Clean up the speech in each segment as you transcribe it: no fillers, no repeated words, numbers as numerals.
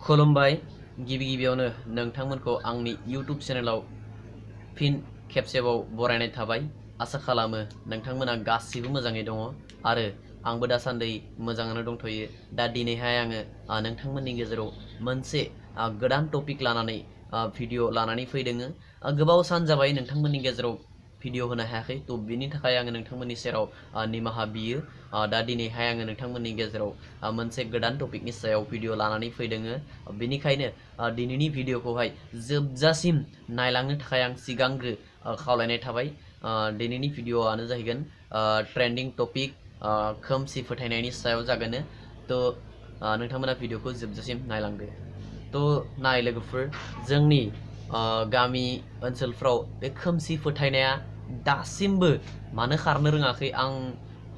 खुलुमबाय गिबि गिबियावनो नोंथांमोनखौ आंनि YouTube चेनेलाव फिन खेबसेबाव बरायनाय थाबाय। आसा खालामो नोंथांमोना गासिबो मोजाङै दङ आरो आंबो दासान्दि मोजाङानो दंथ'यो। दा दिनैहाय आङो नोंथांमोननि गेजेराव मोनसे गोदान टपिक लानानै भिडिअ लानानै फैदों। गोबाव सान जाबाय नोंथांमोननि गेजेराव भिडिअ होनो हायाखै, तो बिनि थाखाय आङो नोंथांमोननि सेराव निमाहा बियो। दा दिनैहाय आङो नोंथांमोननि गेजेराव मोनसे गोदान टपिकनि सायाव भिडिअ लानानै फैदों। बेनिखायनो दिनैनि भिडिअखौहाय जोबजासिम नायलांनो थाखाय आं सिगांग्रो खावलायनाय थाबाय। दिनैनि भिडिअआनो जाहैगोन ट्रेन्डिं टपिक खोमसि फोथायनायनि सायाव जागोन। तो नोंथांमोना भिडिअखौ जोबजासिम नायलांदो। तो नाय लोगोफोर, जोंनि गामि ओनसोलफ्राव बे खोमसि फोथायनाया दासिमबो मानो खारनो रोङाखै आं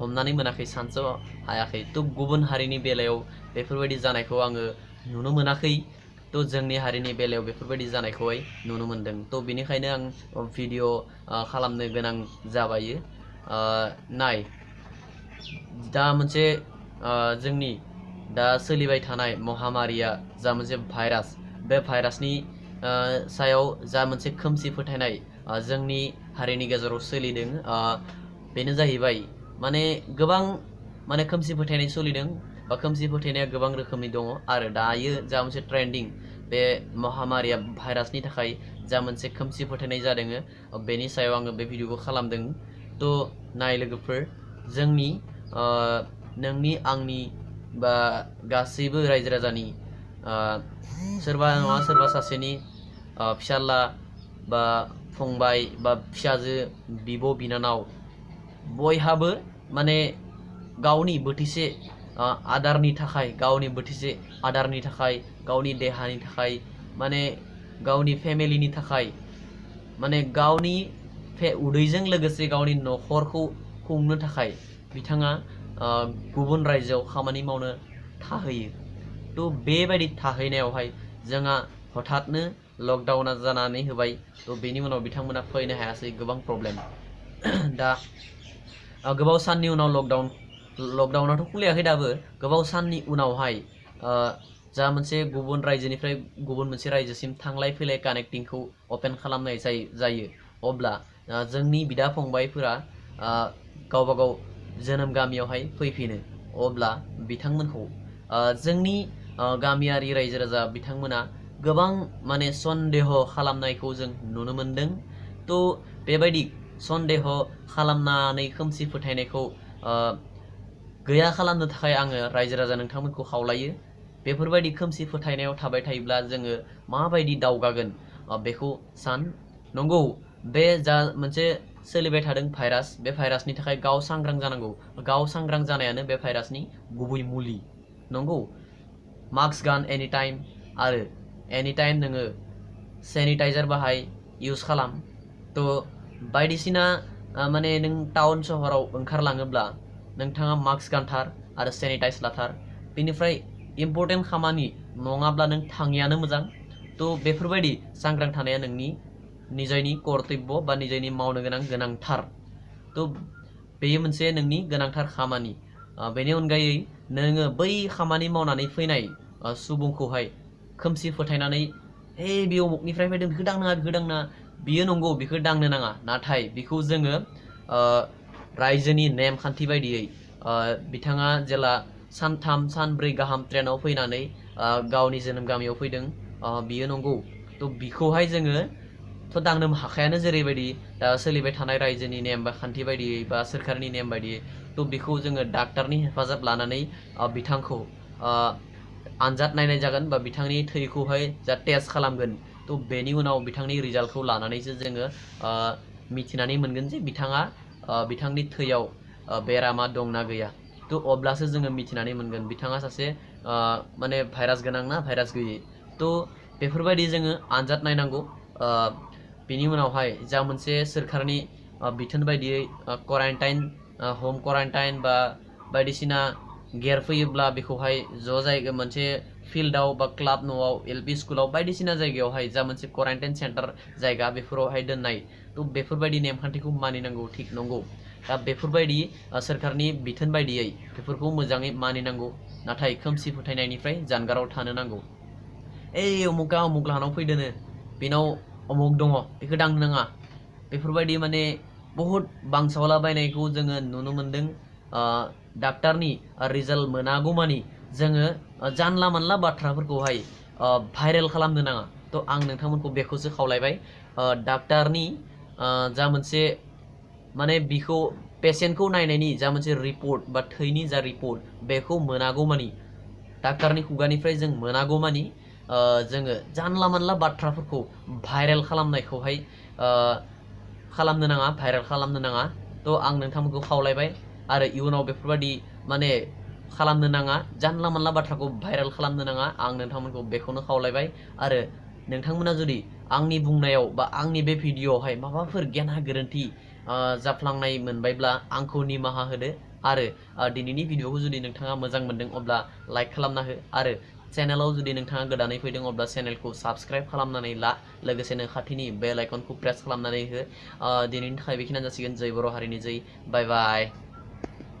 हमनानै मोनाखै, सानस' हायाखै। तो गुबुन हारिनि बेलायाव बेफोरबायदि जानायखौ आङो नुनो मोनाखै, तो जोंनि हारिनि बेलायाव बेफोरबायदि जानायखौहाय नुनो मोनदों। तो बेनिखायनो आं भिडिअ खालामनो गोनां जाबाय। नाय, दा मोनसे जोंनि दा सोलिबाय थानाय महामारिया जा मोनसे भाइरास, बे भाइरासनि सायाव जा मोनसे खोमसि फोथायनाय जोंनि हारिनि गेजेराव सोलिदों, बेनो जाहैबाय माने गोबां माने खोमसि फोथायनाय सोलिदों बा खोमसि फोथायनाया गोबां रोखोमनि दङ। आरो दायो जा मोनसे ट्रेन्डिं बे महामारिया भाइरासनि थाखाय जा मोनसे खोमसि फोथायनाय जादों, बेनि सायाव आङो बे भिडिअखौ खालामदों। तो नाय लोगोफोर, जोंनि नोंनि आंनि बा गासैबो रायजो राजानि सोरबा नङा सोरबा सासेनि फिसाला बा फंबाय बा फिसाजो, बिब' बिनानाव बयहाबो माने गावनि बोथिसे आदारनि थाखाय, गावनि बोथिसे आदारनि थाखाय, गावनि देहानि थाखाय, माने गावनि फेमिलिनि थाखाय, माने गावनि उदैजों लोगोसे गावनि न'खरखौ खुंनो थाखाय बिथाङा गुबुन रायजोआव खामानि मावनो थाहैयो। तो बेबायदि थाहैनायावहाय जोंहा हठातनो लकडाउना जानानै होबाय। तो बेनि उनाव बिथांमोना फैनो हायासै, गोबां प्रब्लेम। दा गोबाव साननि उनाव लकडाउनाथ' खुलियाखै दाबो, गोबाव साननि उनावहाय जा मोनसे गुबुन रायजोनिफ्राय गुबुन मोनसे रायजोसिम थांलाय फैलाय कानेक्टिंखौ अपेन खालामनाय जायो, अब्ला जोंनि बिदा फंबायफोरा गावबा गाव जोनोम गामियावहाय फैफिनो। अब्ला बिथांमोनखौ जोंनि गामियारि रायजो राजा बिथांमोना गोबां माने सन्देह खालामनायखौ जों नुनो मोनदों। तो बेबायदि सन्देह खालामनानै खोमसि फोथायनायखौ गैया खालामनो थाखाय आङो रायजो राजा नोंथांमोनखौ खावलायो। बेफोरबायदि खोमसि फोथायनायाव थाबाय थायोब्ला जोङो माबायदि दावगागोन बेखौ सान। नंगौ, बे जा मोनसे सोलिबाय थादों भाइरास, बे भाइरासनि थाखाय गाव सांग्रां जानांगौ। गाव सांग्रां जानायानो बे भाइरासनि गुबै मुलि। नंगौ, मास्क गान एनि टाइम, आरो एनि टाइम नोङो सेनिटाइजार बाहाय, इउज खालाम। तो बायदिसिना माने नों टाउन सहराव ओंखारलाङोब्ला नोंथाङा मास्क गानथार आरो सेनिटाइज लाथार। बेनिफ्राय इम्पर्टेन्ट खामानि नङाब्ला नों थाङियानो मोजां। तो बेफोरबायदि सांग्रां थानाया नोंनि निजायनि कर्तब्य बा निजायनि मावनो गोनांथार। तो बेयो मोनसे नोंनि गोनांथार खामानि। बेनि अनगायै नोङो बै खामानि मावनानै फैनाय सुबुंखौहाय खोमसि फोथायनानै बे अमुकनिफ्राय फैदों, बेखौ दांनाङा, बेखौ दांनाङा, बियो नंगौ, बेखौ दांनो नाङा। नाथाय बेखौ जोङो रायजोनि नेमखान्थि बायदियै बिथाङा जेला सानथाम सानब्रै गाहाम ट्रेनाव फैनानै गावनि जोनोम गामियाव फैदों, बियो नंगौ। तो बिखौहाय जोङो थ' दांनो हाखायानो, जेरैबायदि दा सोलिबाय थानाय रायजोनि नेम बा खान्थि बायदियै बा सोरखारनि नेम बायदियै। तो बेखौ जोङो डाक्टारनि हेफाजाब लानानै बिथांखौ आनजाद नायनाय जागोन बा बिथांनि थैखौहाय जा टेस्ट खालामगोन। तो बेनि उनाव बिथांनि रिजाल्टखौ लानानैसो जोङो मिथिनानै मोनगोन जे बिथांनि थैयाव बेरामा दंना गैया। तो अब्लासो जोङो मिथिनानै मोनगोन बिथाङा सासे माने भाइरास गोनां ना भाइरास गैयै। तो बेफोरबायदि जोङो आनजाद नायनांगौ। बेनि उनावहाय जा मोनसे सोरखारनि बिथोन बायदियै क्वारान्टाइन, हम क्वारान्टाइन बा बायदिसिना गेर फैयोब्ला बेखौहाय ज' जायगा मोनसे फिल्डआव बा क्लाब न'आव, एलपि स्कुलाव, बायदिसिना जायगायावहाय जा मोनसे क्वारान्टाइन सेन्टार जायगा बेफोरावहाय दोननाय। तो बेफोरबायदि नेमखान्थिखौ मानिनांगौ, थिग नंगौ। दा बेफोरबायदि सोरखारनि बिथोन बायदियै बेफोरखौ मोजाङै मानिनांगौ, नाथाय खोमसि फोथायनायनिफ्राय जानगाराव थानो नांगौ। ओइ उमुका उमुक लाहानाव फैदोनो बेनाव उमुक दङ बेखौ दांनो नाङा बेफोरबायदि माने बहुत बांसावलाबायनायखौ जोङो नुनो मोनदों। डाक्टारनि रिजाल्ट मोनागौमानि जोङो जानला मानला बाथ्राफोरखौहाय भाइरेल खालामनो नाङा। थ' आं नोंथांमोनखौ बेखौसो खावलायबाय डाक्टारनि जा मोनसे माने बिखौ पेसेन्टखौ नायनायनि जा मोनसे रिपर्ट बा थैनि जा रिपर्ट बेखौ मोनागौमानि डाक्टारनि खुगानिफ्राय जों मोनागौमानि जोङो जानला मानला बाथ्राफोरखौ भाइरेल खालामनायखौहाय खालामनो नाङा, भाइरेल खालामनो नाङा। थ' आं नोंथांमोनखौ खावलायबाय आरो इयुनाव बेफोरबायदि माने खालामनो नाङा, जानला मानला बाथ्राखौ भाइरेल खालामनो नाङा। आं नोंथांमोनखौ बेखौनो खावलायबाय आरो नोंथांमोना जुदि आंनि बुंनायाव बा आंनि बे भिडिअ'आवहाय माबाफोर गेना गोरोन्थि जाफ्लांनाय मोनबायब्ला आंखौ निमाहा होदो आरो दिनैनि भिडिअ'खौ जुदि नोंथाङा मोजां मोनदों अब्ला लाइक खालामना हो आरो चेनेलाव जुदि नोंथाङा गोदानै फैदों अब्ला चेनेलखौ साबस्क्राइब खालामनानै ला, लोगोसेनो खाथिनि बेल आइकनखौ प्रेस खालामनानै हो। दिनैनि थाखाय बेखिनियानो जासिगोन। जै बर' हारिनि जै, बाय बाय।